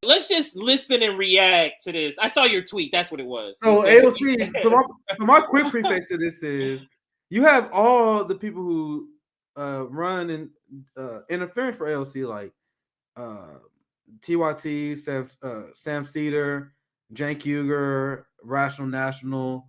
let's just listen and react to this. I saw your tweet. That's what it was. So AOC. So my quick preface to this is you have all the people who run in interference for AOC, like TYT, Sam Cedar, Cenk Uygur, Rational National,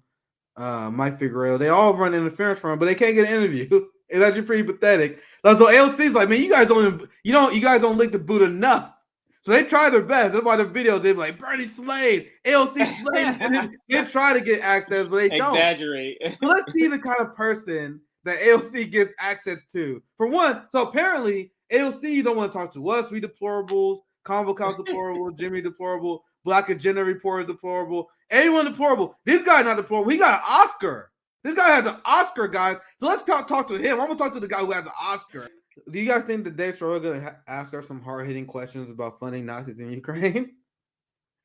Mike Figueroa. They all run interference for him, but they can't get an interview. It's actually pretty pathetic. So AOC's like, man, you guys don't lick the boot enough. So they try their best. That's why the videos they're like Bernie Slade, AOC Slade, and they try to get access, but they don't. Exaggerate. So let's see the kind of person that AOC gets access to. For one, so apparently AOC, you don't want to talk to us, we deplorables, Convo Council deplorable, Jimmy deplorable, Black Agenda Reporter deplorable, everyone deplorable. This guy not deplorable. He got an Oscar. This guy has an Oscar, guys. So let's talk to him. I'm gonna talk to the guy who has an Oscar. Do you guys think that Dave Sirota gonna ask her some hard-hitting questions about funding Nazis in Ukraine?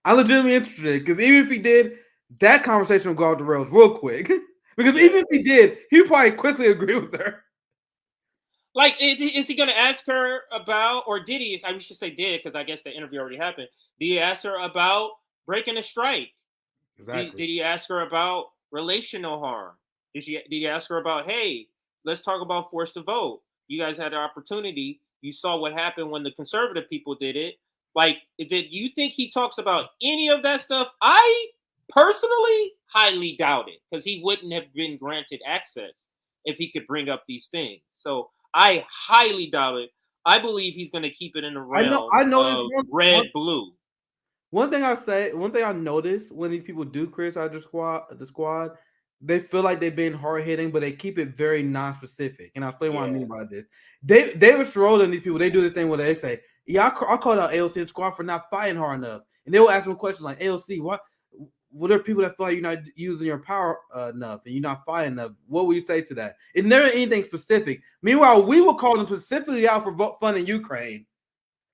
I'm legitimately interested because even if he did, that conversation will go off the rails real quick. Because even if he did, he'd probably quickly agree with her. Like, is he going to ask her about, or did he? I should say did, because I guess the interview already happened. Did he ask her about breaking a strike? Exactly. Did he ask her about relational harm? Did he ask her about, hey, let's talk about forced to vote? You guys had the opportunity. You saw what happened when the conservative people did it. Like, did you think he talks about any of that stuff? I personally highly doubt it, because he wouldn't have been granted access if he could bring up these things. So I highly doubt it. I believe he's going to keep it in the realm of red-blue. One thing I notice when these people do criticize the squad, they feel like they're being hard-hitting, but they keep it very non-specific. And I'll explain what I mean by this. David Sirota and these people, they do this thing where they say, yeah, I called out AOC and squad for not fighting hard enough. And they will ask them questions like, AOC, what are people that feel like you're not using your power enough and you're not fighting enough? What will you say to that? It's never anything specific. Meanwhile, we will call them specifically out for funding Ukraine.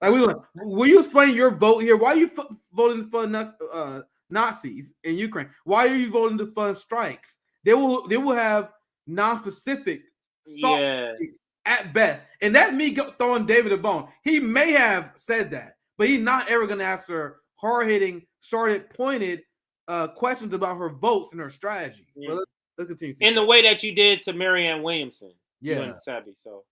Like, will you explain your vote here? Why are you voting to fund Nazis in Ukraine? Why are you voting to fund strikes? They will have non-specific at best. And that's me throwing David a bone. He may have said that, but he's not ever going to answer hard-hitting, pointed questions about her votes and her strategy. Yeah. Well, let's continue. In the way that you did to Marianne Williamson. Yeah. Sadly, so.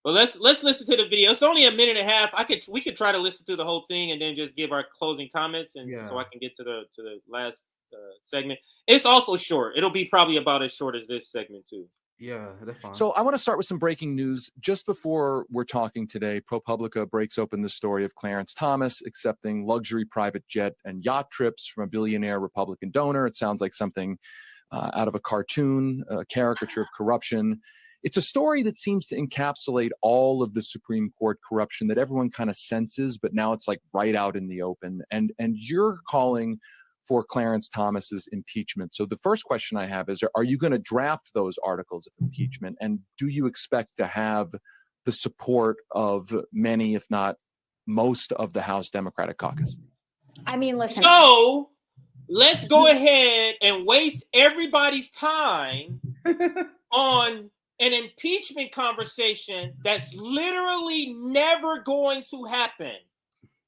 Well, let's listen to the video. It's only a minute and a half. We could try to listen through the whole thing and then just give our closing comments, and so I can get to the last segment. It's also short. It'll be probably about as short as this segment too. Yeah, that's fine. So I want to start with some breaking news. Just before we're talking today, ProPublica breaks open the story of Clarence Thomas accepting luxury private jet and yacht trips from a billionaire Republican donor. It sounds like something out of a cartoon, a caricature of corruption. It's a story that seems to encapsulate all of the Supreme Court corruption that everyone kind of senses, but now it's like right out in the open. And you're calling for Clarence Thomas's impeachment. So the first question I have is, are you going to draft those articles of impeachment? And do you expect to have the support of many, if not most, of the House Democratic caucus? I mean, listen. So let's go ahead and waste everybody's time on an impeachment conversation that's literally never going to happen.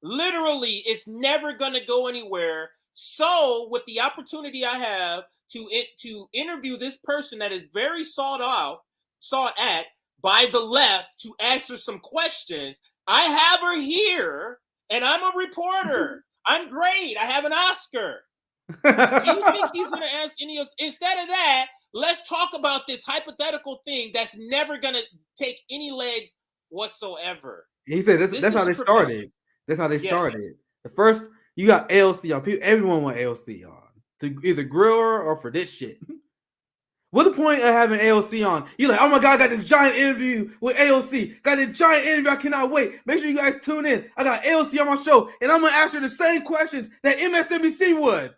Literally, it's never going to go anywhere. So with the opportunity I have to interview this person that is very sought at by the left to answer some questions, I have her here, and I'm a reporter. I'm great. I have an Oscar. Do you think he's going to ask any of? Instead of that, let's talk about this hypothetical thing that's never going to take any legs whatsoever. He said that's how they started. That's how they started. The first, you got AOC on. Everyone want AOC on to either grill her or for this shit. What's the point of having AOC on? You're like, oh my God, I got this giant interview with AOC. Got this giant interview. I cannot wait. Make sure you guys tune in. I got AOC on my show, and I'm going to ask her the same questions that MSNBC would.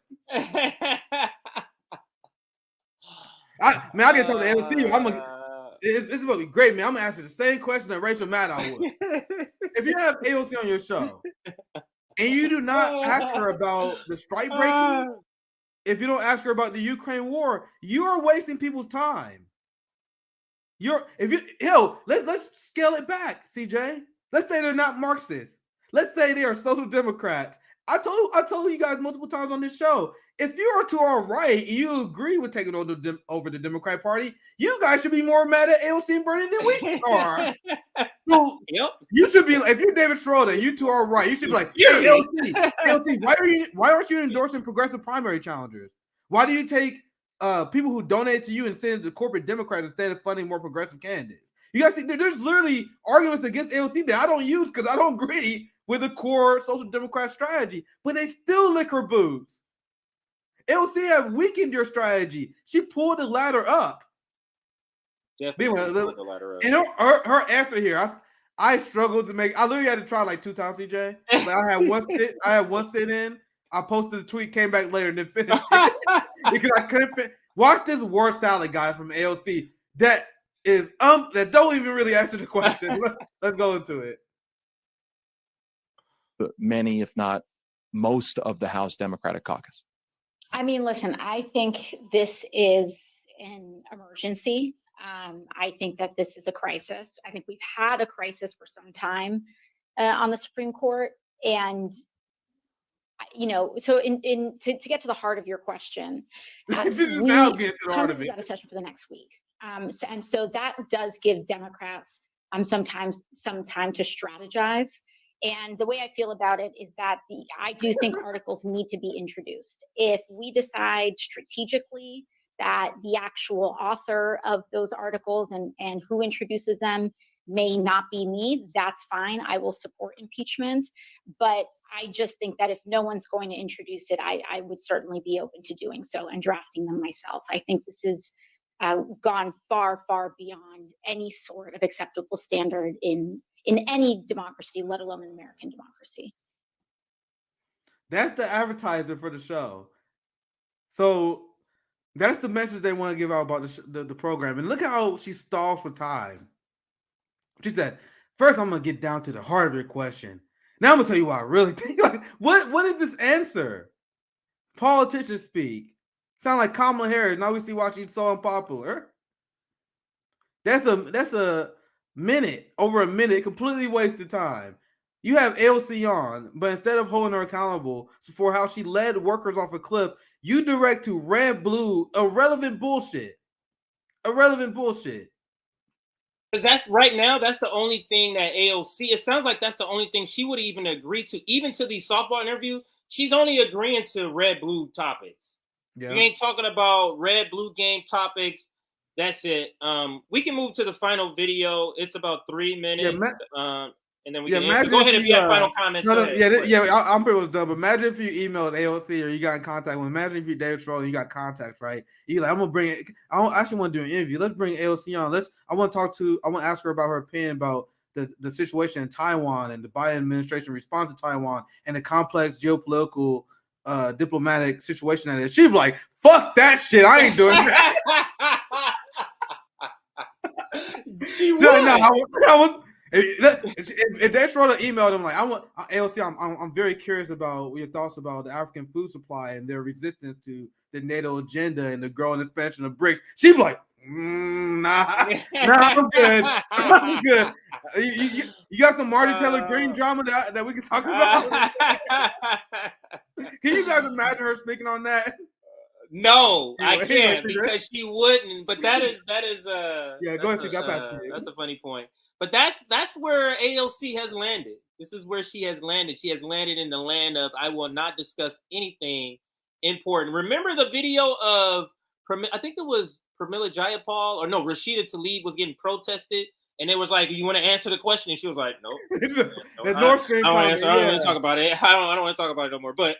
I get to talk to AOC. It's going to be great, man. I'm going to answer the same question that Rachel Maddow would. If you have AOC on your show, and you do not ask her about the strike breaking, if you don't ask her about the Ukraine war, you are wasting people's time. Let's scale it back, CJ. Let's say they're not Marxists. Let's say they are social democrats I told you guys multiple times on this show. If you are to our right and you agree with taking over the Democratic Party, you guys should be more mad at AOC and Bernie than we are. So Yep. you should be, if you're David Sirota, you two are right. You should be like, hey, AOC, why aren't you endorsing progressive primary challengers? Why do you take people who donate to you and send to corporate Democrats instead of funding more progressive candidates? You guys see, there's literally arguments against AOC that I don't use because I don't agree with the core social democrat strategy, but they still lick her boobs. AOC have weakened your strategy. She pulled the ladder up. Definitely pulled the ladder up. And her answer here, I struggled to make. I literally had to try like 2 times, CJ. Like I had one sit in. I posted a tweet, came back later, and then finished it because I couldn't watch this word salad, guys, from AOC. That is that don't even really answer the question. Let's go into it. Many, if not most, of the House Democratic caucus. I mean, listen, I think this is an emergency. I think that this is a crisis. I think we've had a crisis for some time on the Supreme Court. And, so to get to the heart of your question, now get to the heart of it. Out of session for the next week. So that does give Democrats sometimes some time to strategize. And the way I feel about it is that I do think articles need to be introduced. If we decide strategically that the actual author of those articles and who introduces them may not be me, that's fine. I will support impeachment. But I just think that if no one's going to introduce it, I would certainly be open to doing so and drafting them myself. I think this is gone far, far beyond any sort of acceptable standard in any democracy, let alone an American democracy. That's the advertiser for the show. So that's the message they want to give out about the program. And look how she stalls for time. She said, first, I'm going to get down to the heart of your question. Now I'm going to tell you what I really think. Like, what is this answer? Politicians speak. Sound like Kamala Harris. Now we see why she's so unpopular. That's a minute, over a minute, completely wasted time. You have AOC on, but instead of holding her accountable for how she led workers off a cliff, you direct to red, blue, irrelevant bullshit. Because that's right now, that's the only thing that AOC, it sounds like that's the only thing she would even agree to, even to these softball interviews. She's only agreeing to red, blue topics. Yeah. We ain't talking about red, blue game topics. That's it. We can move to the final video. It's about 3 minutes. And then we can go ahead if you have final comments. I'm pretty much done. But imagine if you emailed AOC or you got in contact with. Imagine if you David Stroll and you got contacts, right? You like, I'm gonna bring it. I actually want to do an interview. Let's bring AOC on. I want to ask her about her opinion about the situation in Taiwan and the Biden administration response to Taiwan and the complex geopolitical diplomatic situation that is. She's like, fuck that shit. I ain't doing that. She was. No, if they try to email them like, I want AOC, I'm very curious about your thoughts about the African food supply and their resistance to the NATO agenda and the growing expansion of BRICS. She'd be like, nah, I'm good. I'm good. You got some Marjorie Taylor Greene drama that we can talk about? Can you guys imagine her speaking on that? No, I can't because she wouldn't. But that is yeah. Go ahead, that's a funny point. But that's where AOC has landed. This is where she has landed. She has landed in the land of I will not discuss anything important. Remember the video of I think it was Pramila Jayapal or no, Rashida Tlaib was getting protested, and it was like, "You want to answer the question?" And she was like, "Nope." I don't want to talk about it. I don't want to talk about it no more. But